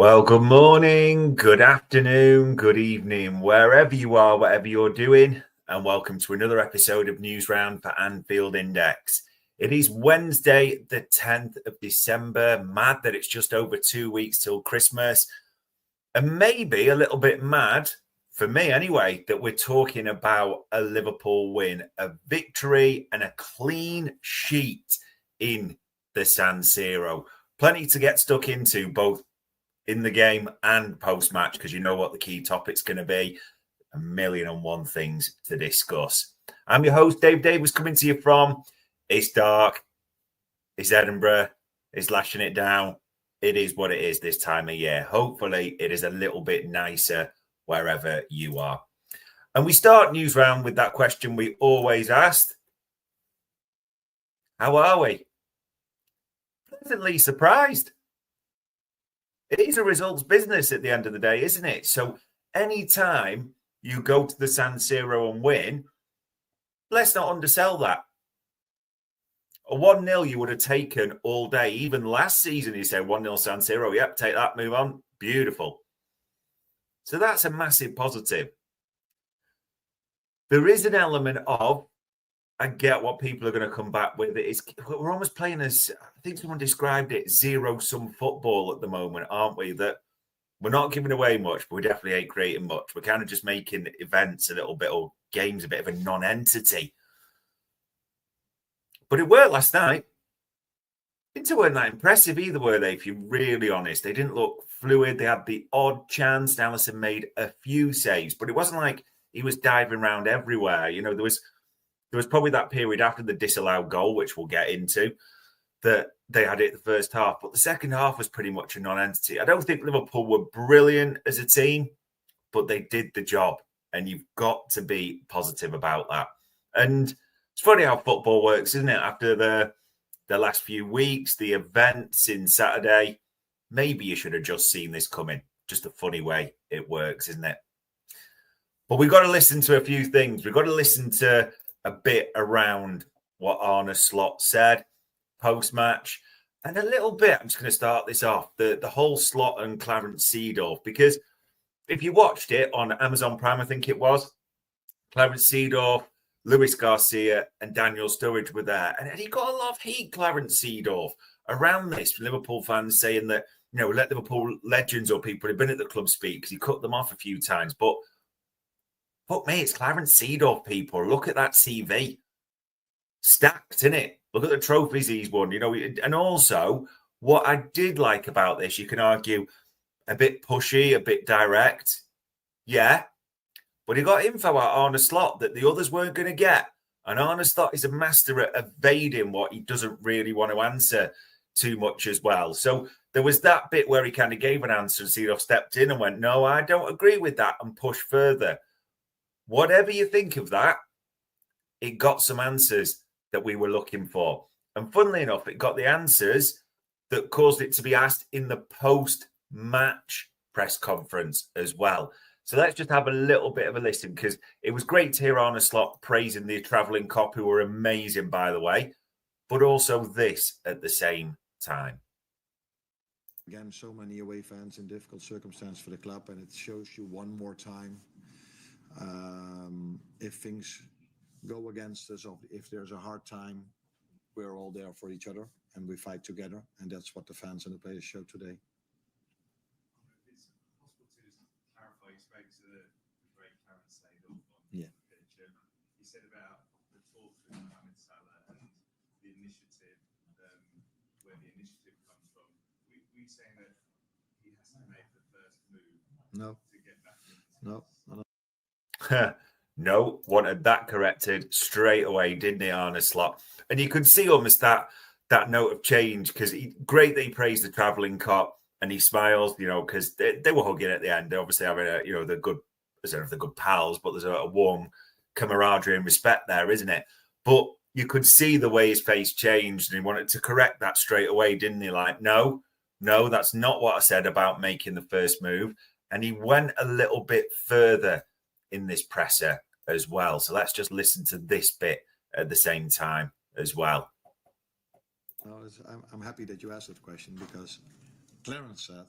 Well, good morning, good afternoon, good evening, wherever you are, whatever you're doing, and welcome to another episode of Newsround for Anfield Index. It is Wednesday, the 10th of December. Mad that it's just over 2 weeks till Christmas, and maybe a little bit mad, for me anyway, that we're talking about a Liverpool win, a victory, and a clean sheet in the San Siro. Plenty to get stuck into, both in the game and post-match, because you know what the key topic's going to be. 1,000,001 things to discuss. I'm your host, Dave Davis, coming to you from It's Dark, it's Edinburgh, it's lashing it down. It is what it is this time of year. Hopefully, it is a little bit nicer wherever you are. And we start News Round with that question we always asked. How are we? Pleasantly surprised. It is a results business at the end of the day, isn't it? So anytime you go to the San Siro and win, let's not undersell that. A 1-0 you would have taken all day. Even last season, you said 1-0 San Siro. Yep, take that, move on. Beautiful. So that's a massive positive. There is an element of, I get what people are going to come back with. We're almost playing as, I think someone described it, zero-sum football at the moment, aren't we? That we're not giving away much, but we definitely ain't creating much. We're kind of just making events a little bit, or games a bit of a non-entity. But it worked last night. Inter weren't that impressive either, were they, if you're really honest? They didn't look fluid. They had the odd chance. Allison made a few saves, but it wasn't like he was diving around everywhere. You know, there was probably that period after the disallowed goal, which we'll get into, that they had it the first half. But the second half was pretty much a non-entity. I don't think Liverpool were brilliant as a team, but they did the job. And you've got to be positive about that. And it's funny how football works, isn't it? After the last few weeks, the events in Saturday, maybe you should have just seen this coming. Just a funny way it works, isn't it? But we've got to listen to a few things. We've got to listen to a bit around what Arne Slot said post-match, and a little bit, I'm just going to start this off, the whole Slot and Clarence Seedorf, because if you watched it on Amazon Prime, I think it was, Clarence Seedorf, Luis Garcia and Daniel Sturridge were there, and he got a lot of heat, Clarence Seedorf, around this, Liverpool fans saying that, you know, let Liverpool legends or people who've been at the club speak, because he cut them off a few times, but fuck me, it's Clarence Seedorf, people. Look at that CV. Stacked, isn't it? Look at the trophies he's won, you know. And also, what I did like about this, you can argue, a bit pushy, a bit direct. Yeah. But he got info out Arne Slot that the others weren't going to get. And Arne Slot is a master at evading what he doesn't really want to answer too much as well. So there was that bit where he kind of gave an answer and Seedorf stepped in and went, no, I don't agree with that, and pushed further. Whatever you think of that, it got some answers that we were looking for. And funnily enough, it got the answers that caused it to be asked in the post-match press conference as well. So let's just have a little bit of a listen, because it was great to hear Arne Slot praising the travelling cop, who were amazing, by the way, but also this at the same time. Again, so many away fans in difficult circumstances for the club, and it shows you one more time, if things go against us, or if there's a hard time, we're all there for each other and we fight together, and that's what the fans and the players showed today. It's possible to just clarify. You spoke to the great Clarence Seedorf on the pitch. He said about the talk with Mohamed Salah and the initiative, where the initiative comes from. We saying that he has to make the first move to get back into No. No, wanted that corrected straight away, didn't he, Arne Slot? And you could see almost that note of change, because great that he praised the travelling cop and he smiles, you know, because they were hugging at the end. They obviously having the good pals, but there's a warm camaraderie and respect there, isn't it? But you could see the way his face changed, and he wanted to correct that straight away, didn't he? Like, no, that's not what I said about making the first move. And he went a little bit further in this presser as well. So let's just listen to this bit at the same time as well. I'm happy that you asked that question, because Clarence said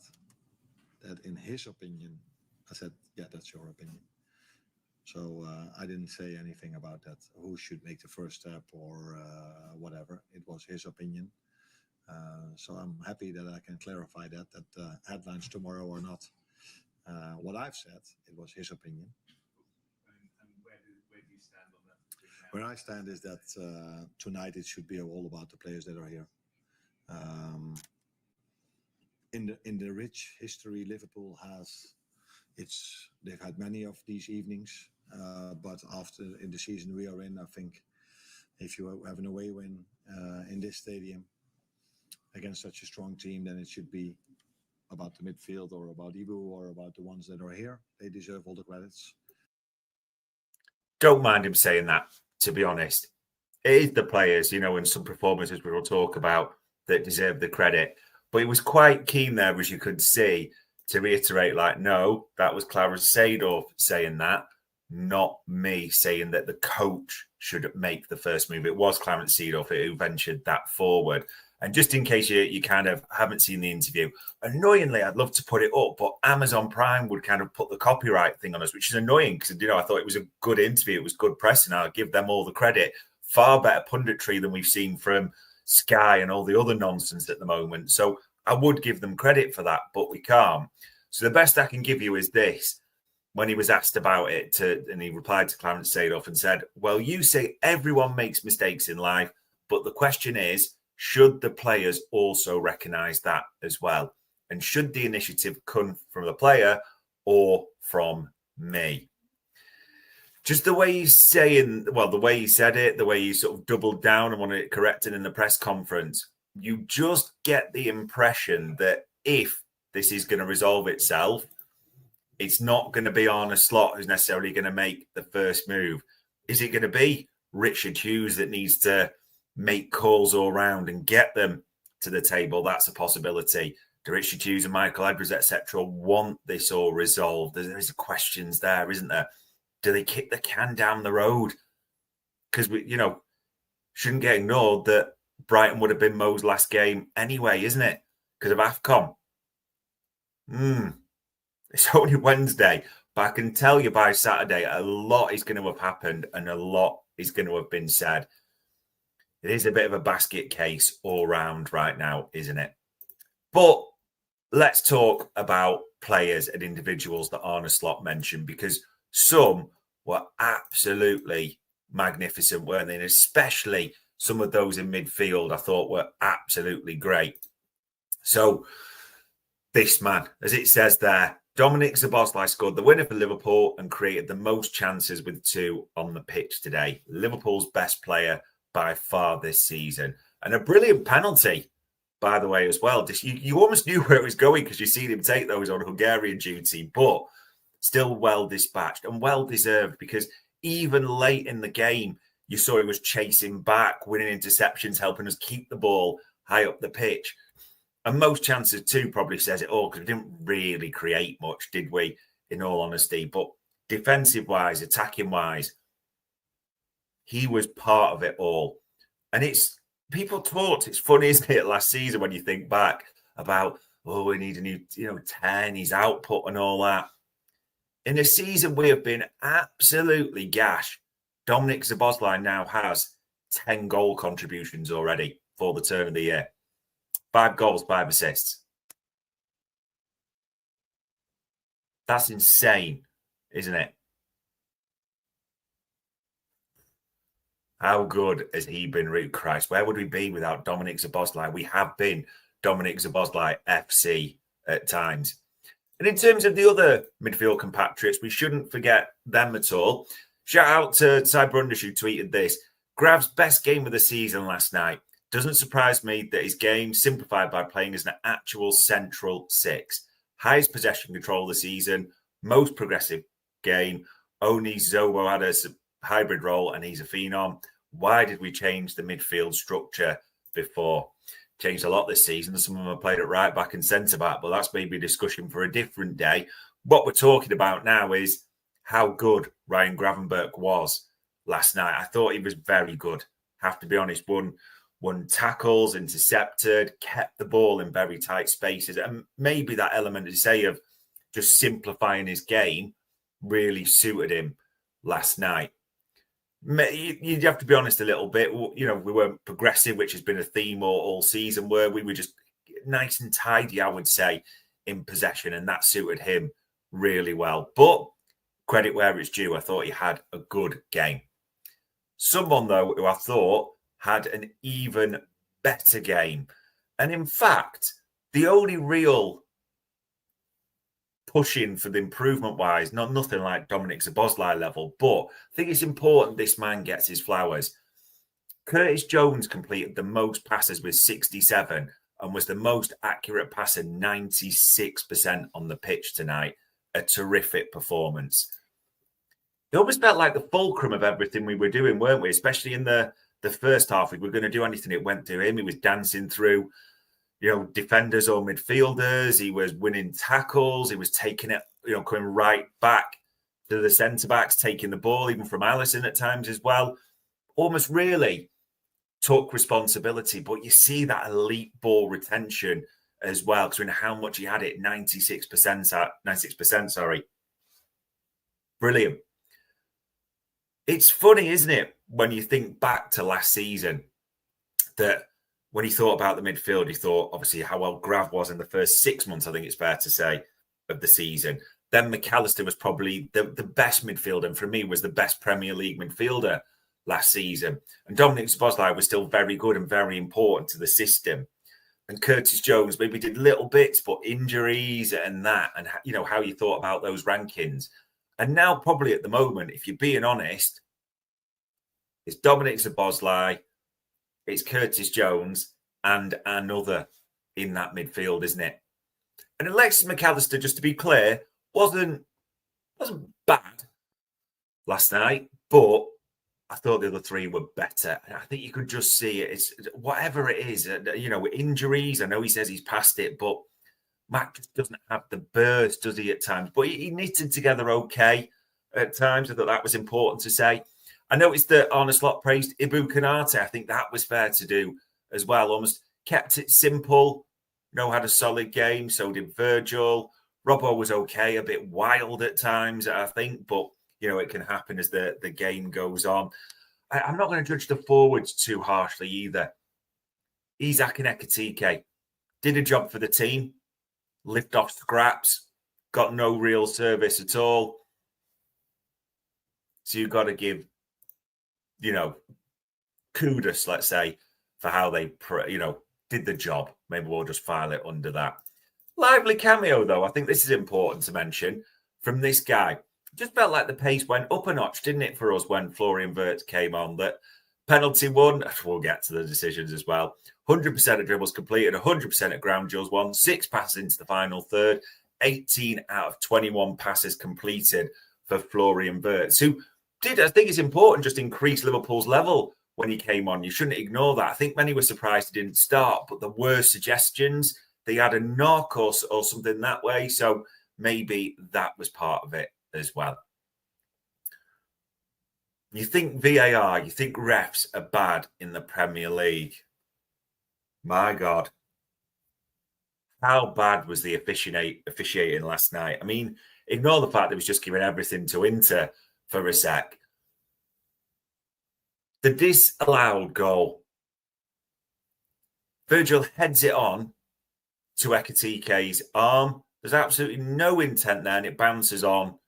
that in his opinion, I said, yeah, that's your opinion. So I didn't say anything about that, who should make the first step or whatever. It was his opinion. So I'm happy that I can clarify that headlines tomorrow are not what I've said. It was his opinion. And where do you stand on that? Where I stand is that tonight it should be all about the players that are here. In the rich history Liverpool has, they've had many of these evenings, but after in the season we are in, I think if you have an away win in this stadium against such a strong team, then it should be about the midfield or about Ibu or about the ones that are here. They deserve all the credits. Don't mind him saying that, to be honest. It is the players, and some performances we will talk about that deserve the credit. But he was quite keen there, as you could see, to reiterate, no, that was Clarence Seedorf saying that, not me saying that the coach should make the first move. It was Clarence Seedorf who ventured that forward. And just in case you kind of haven't seen the interview, annoyingly, I'd love to put it up, but Amazon Prime would kind of put the copyright thing on us, which is annoying because, I thought it was a good interview. It was good press, and I'll give them all the credit. Far better punditry than we've seen from Sky and all the other nonsense at the moment. So I would give them credit for that, but we can't. So the best I can give you is this. When he was asked about it, and he replied to Clarence Seedorf and said, well, you say everyone makes mistakes in life, but the question is, should the players also recognise that as well? And should the initiative come from the player or from me? Just the way he's saying, the way he said it, the way he sort of doubled down and wanted it corrected in the press conference, you just get the impression that if this is going to resolve itself, it's not going to be Arne Slot who's necessarily going to make the first move. Is it going to be Richard Hughes that needs to make calls all round and get them to the table? That's a possibility. Do Richard Hughes and Michael Edwards, etc., want this all resolved? There's questions there, isn't there? Do they kick the can down the road? Because we, shouldn't get ignored that Brighton would have been Mo's last game anyway, isn't it? Because of AFCON. It's only Wednesday, but I can tell you by Saturday, a lot is going to have happened and a lot is going to have been said. It is a bit of a basket case all round right now, isn't it? But let's talk about players and individuals that Arne Slot mentioned, because some were absolutely magnificent, weren't they? And especially some of those in midfield I thought were absolutely great. So this man, as it says there, Dominic Szoboszlai scored the winner for Liverpool and created the most chances with 2 on the pitch today. Liverpool's best player by far this season. And a brilliant penalty, by the way, as well. You almost knew where it was going because you seen him take those on Hungarian duty, but still well dispatched and well deserved, because even late in the game, you saw he was chasing back, winning interceptions, helping us keep the ball high up the pitch. And most chances too probably says it all, because we didn't really create much, did we, in all honesty? But defensive-wise, attacking-wise, he was part of it all. And people talked, it's funny, isn't it, last season when you think back about, we need a new, 10, his output and all that. In a season we have been absolutely gash, Dominic Szoboszlai now has 10 goal contributions already for the turn of the year. 5 goals, 5 assists. That's insane, isn't it? How good has he been? Christ, where would we be without Dominic Szoboszlai? We have been Dominic Szoboszlai FC at times. And in terms of the other midfield compatriots, we shouldn't forget them at all. Shout out to Ty Brundish, who tweeted this. Grav's best game of the season last night. Doesn't surprise me that his game simplified by playing as an actual central 6. Highest possession control of the season, most progressive game. Only Zobo had a hybrid role and he's a phenom. Why did we change the midfield structure before? Changed a lot this season. Some of them have played at right back and centre back, but that's maybe a discussion for a different day. What we're talking about now is how good Ryan Gravenberch was last night. I thought he was very good. Have to be honest. Won tackles, intercepted, kept the ball in very tight spaces, and maybe that element, as you say, of just simplifying his game really suited him last night. You'd have to be honest a little bit. We weren't progressive, which has been a theme all season, where we were just nice and tidy, I would say, in possession, and that suited him really well. But credit where it's due, I thought he had a good game. Someone, though, who I thought had an even better game. And in fact, the only real pushing for the improvement-wise, nothing like Dominic Szoboszlai level, but I think it's important this man gets his flowers. Curtis Jones completed the most passes with 67 and was the most accurate passer, 96% on the pitch tonight. A terrific performance. It almost felt like the fulcrum of everything we were doing, weren't we? Especially in the first half. If we were going to do anything, it went through him. He was dancing through, defenders or midfielders. He was winning tackles. He was taking it, coming right back to the centre-backs, taking the ball, even from Alisson at times as well. Almost really took responsibility. But you see that elite ball retention as well, because we know how much he had it, 96%, sorry. Brilliant. It's funny, isn't it, when you think back to last season, that when he thought about the midfield, he thought, obviously, how well Grav was in the first 6 months, I think it's fair to say, of the season. Then McAllister was probably the best midfielder, and for me, was the best Premier League midfielder last season. And Dominic Szoboszlai was still very good and very important to the system. And Curtis Jones maybe did little bits, but injuries and that, and, how you thought about those rankings. And now, probably at the moment, if you're being honest, it's Dominic Szoboszlai, it's Curtis Jones, and another in that midfield, isn't it? And Alexis McAllister, just to be clear, wasn't bad last night, but I thought the other three were better. And I think you could just see it. It's whatever it is, injuries. I know he says he's past it, but Mac just doesn't have the burst, does he, at times? But he knitted together okay at times. I thought that was important to say. I noticed that Arne Slot praised Ibu Konate. I think that was fair to do as well. Almost kept it simple. Had a solid game. So did Virgil. Robbo was okay, a bit wild at times, I think. But, it can happen as the game goes on. I'm not going to judge the forwards too harshly either. Isak and Ekitike did a job for the team. Lift off scraps, got no real service at all. So you've got to give, kudos, let's say, for how they, did the job. Maybe we'll just file it under that. Lively cameo, though. I think this is important to mention from this guy. Just felt like the pace went up a notch, didn't it, for us when Florian Wirtz came on? That penalty won. We'll get to the decisions as well. 100% of dribbles completed, 100% of ground duels won, 6 passes into the final third, 18 out of 21 passes completed for Florian Wirtz, who did, I think it's important, just increase Liverpool's level when he came on. You shouldn't ignore that. I think many were surprised he didn't start, but there were suggestions. They had a knock or something that way, so maybe that was part of it as well. You think VAR, you think refs are bad in the Premier League. My God. How bad was the officiating last night? I mean, ignore the fact that he was just giving everything to Inter for a sec. The disallowed goal. Virgil heads it on to Ekitike's arm. There's absolutely no intent there, and it bounces on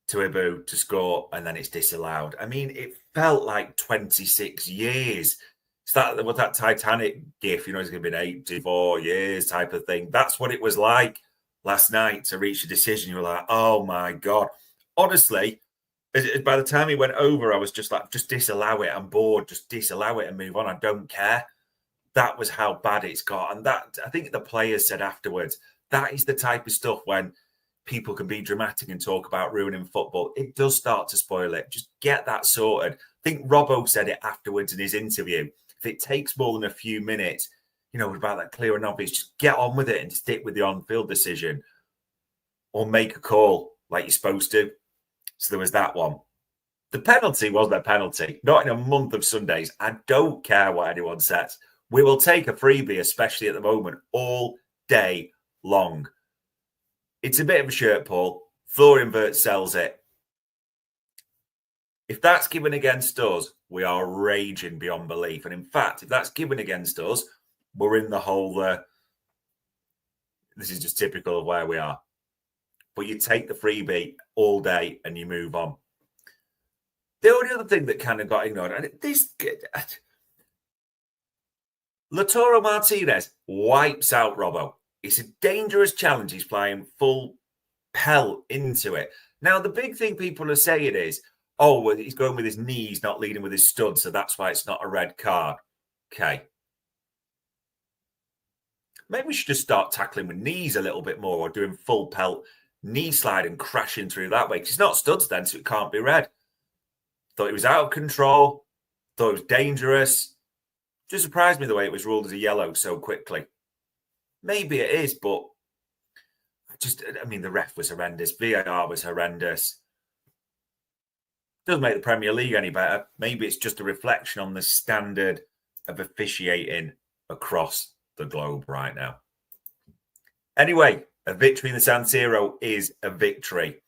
to Ibu to score, and then it's disallowed. I mean, it felt like 26 years. It's that Titanic gif, it's going to be 84 years type of thing. That's what it was like last night to reach a decision. You were like, oh my God. Honestly, by the time he went over, I was just like, just disallow it. I'm bored. Just disallow it and move on. I don't care. That was how bad it's got. And that, I think the players said afterwards, that is the type of stuff when people can be dramatic and talk about ruining football. It does start to spoil it. Just get that sorted. I think Robbo said it afterwards in his interview. If it takes more than a few minutes, about that clear and obvious, just get on with it and stick with the on-field decision or make a call like you're supposed to. So there was that one. The penalty wasn't a penalty. Not in a month of Sundays. I don't care what anyone says. We will take a freebie, especially at the moment, all day long. It's a bit of a shirt pull. Floor invert sells it. If that's given against us, we are raging beyond belief. And in fact, if that's given against us, we're in the whole, this is just typical of where we are. But you take the freebie all day and you move on. The only other thing that kind of got ignored, and this, Lautaro Martinez wipes out Robbo. It's a dangerous challenge. He's flying full pelt into it. Now, the big thing people are saying is, oh, well, he's going with his knees, not leading with his studs, so that's why it's not a red card. Okay. Maybe we should just start tackling with knees a little bit more, or doing full pelt knee slide and crashing through that way, because it's not studs then, so it can't be red. Thought it was out of control. Thought it was dangerous. Just surprised me the way it was ruled as a yellow so quickly. Maybe it is, but the ref was horrendous. VAR was horrendous. Doesn't make the Premier League any better. Maybe it's just a reflection on the standard of officiating across the globe right now. Anyway, a victory in the San Siro is a victory.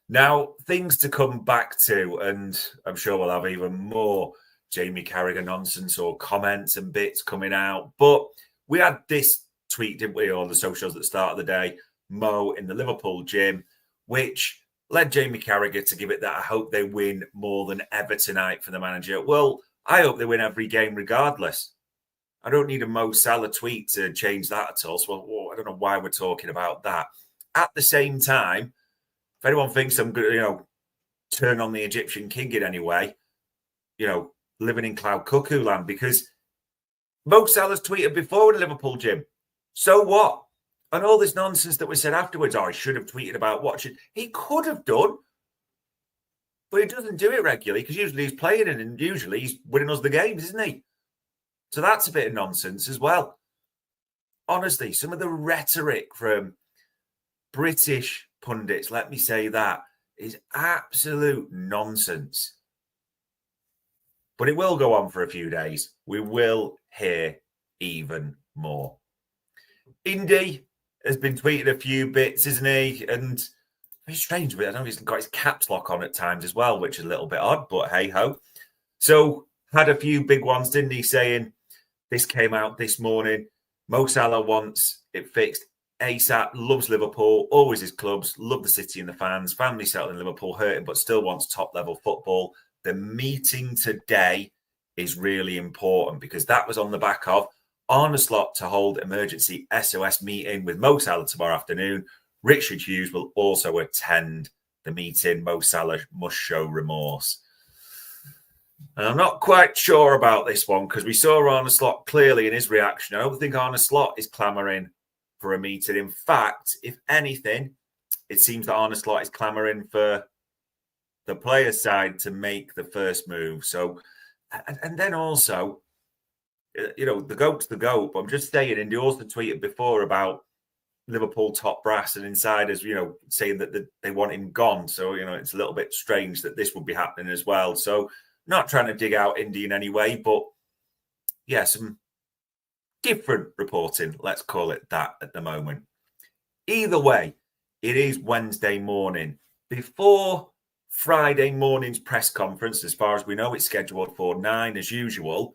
Now, things to come back to, and I'm sure we'll have even more Jamie Carragher nonsense or comments and bits coming out. But we had this tweet, didn't we, on the socials at the start of the day, Mo in the Liverpool gym, which led Jamie Carragher to give it that I hope they win more than ever tonight for the manager. Well, I hope they win every game regardless. I don't need a Mo Salah tweet to change that at all. So I don't know why we're talking about that. At the same time, if anyone thinks I'm going to, turn on the Egyptian king in any way, living in cloud cuckoo land, because Mo Salah's tweeted before in the Liverpool gym. So what? And all this nonsense that was said afterwards, I should have tweeted about watching. He could have done, but he doesn't do it regularly because usually he's playing it and usually he's winning us the games, isn't he? So that's a bit of nonsense as well. Honestly, some of the rhetoric from British pundits, let me say that, is absolute nonsense. But it will go on for a few days. We will hear even more. Indy has been tweeting a few bits, isn't he? And very strange, but I know he's got his caps lock on at times as well, which is a little bit odd, but hey-ho. So, had a few big ones, didn't he, saying, this came out this morning, Mo Salah wants it fixed ASAP, loves Liverpool, always his clubs, love the city and the fans, family settled in Liverpool, hurting, but still wants top-level football. The meeting today is really important because that was on the back of Arne Slot to hold emergency SOS meeting with Mo Salah tomorrow afternoon. Richard Hughes will also attend the meeting. Mo Salah must show remorse. And I'm not quite sure about this one because we saw Arne Slot clearly in his reaction. I don't think Arne Slot is clamouring for a meeting. In fact, if anything, it seems that Arne Slot is clamouring for the players' side to make the first move. So, and then also, the GOAT's the GOAT, but I'm just saying, and he also tweeted before about Liverpool top brass and insiders, saying that they want him gone. So, it's a little bit strange that this would be happening as well. So, not trying to dig out Indy in any way, but yeah, some different reporting, let's call it that at the moment. Either way, it is Wednesday morning. Before Friday morning's press conference, as far as we know, it's scheduled for 9 as usual.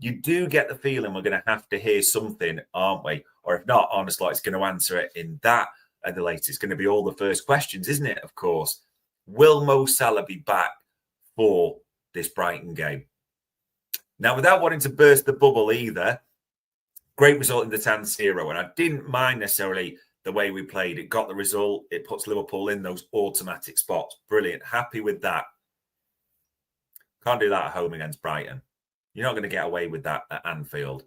You do get the feeling we're going to have to hear something, aren't we? Or if not, Arne Slot is going to answer it in that at the latest. It's going to be all the first questions, isn't it? Of course. Will Mo Salah be back for this Brighton game? Now, without wanting to burst the bubble either, great result in the San Siro. And I didn't mind necessarily the way we played. It got the result. It puts Liverpool in those automatic spots. Brilliant. Happy with that. Can't do that at home against Brighton. You're not going to get away with that at Anfield.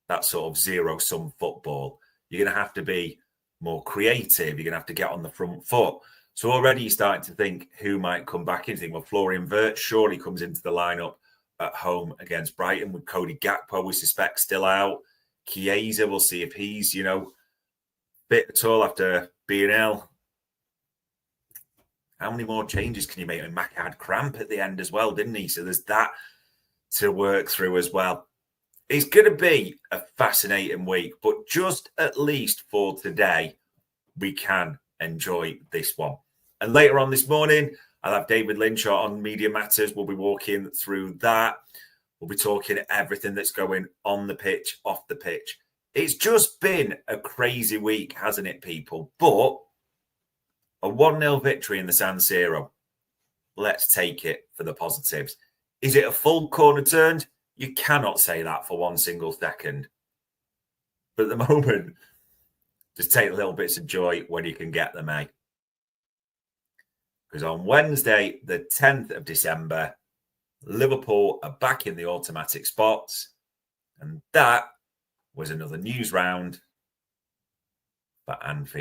That sort of zero-sum football. You're going to have to be more creative. You're going to have to get on the front foot. So already you're starting to think who might come back in. You think, well, Florian Wirtz surely comes into the lineup at home against Brighton with Cody Gakpo, we suspect, still out. Chiesa, we'll see if he's, fit at all after being ill. How many more changes can you make? And Mac had cramp at the end as well, didn't he? So there's that to work through as well. It's going to be a fascinating week, but just at least for today, we can enjoy this one. And later on this morning, I'll have David Linshaw on Media Matters. We'll be walking through that. We'll be talking everything that's going on the pitch, off the pitch. It's just been a crazy week, hasn't it, people? But a 1-0 victory in the San Siro. Let's take it for the positives. Is it a full corner turned? You cannot say that for one single second. But at the moment, just take little bits of joy when you can get them, eh? Because on Wednesday, the 10th of December, Liverpool are back in the automatic spots. And that was another news round for Anfield.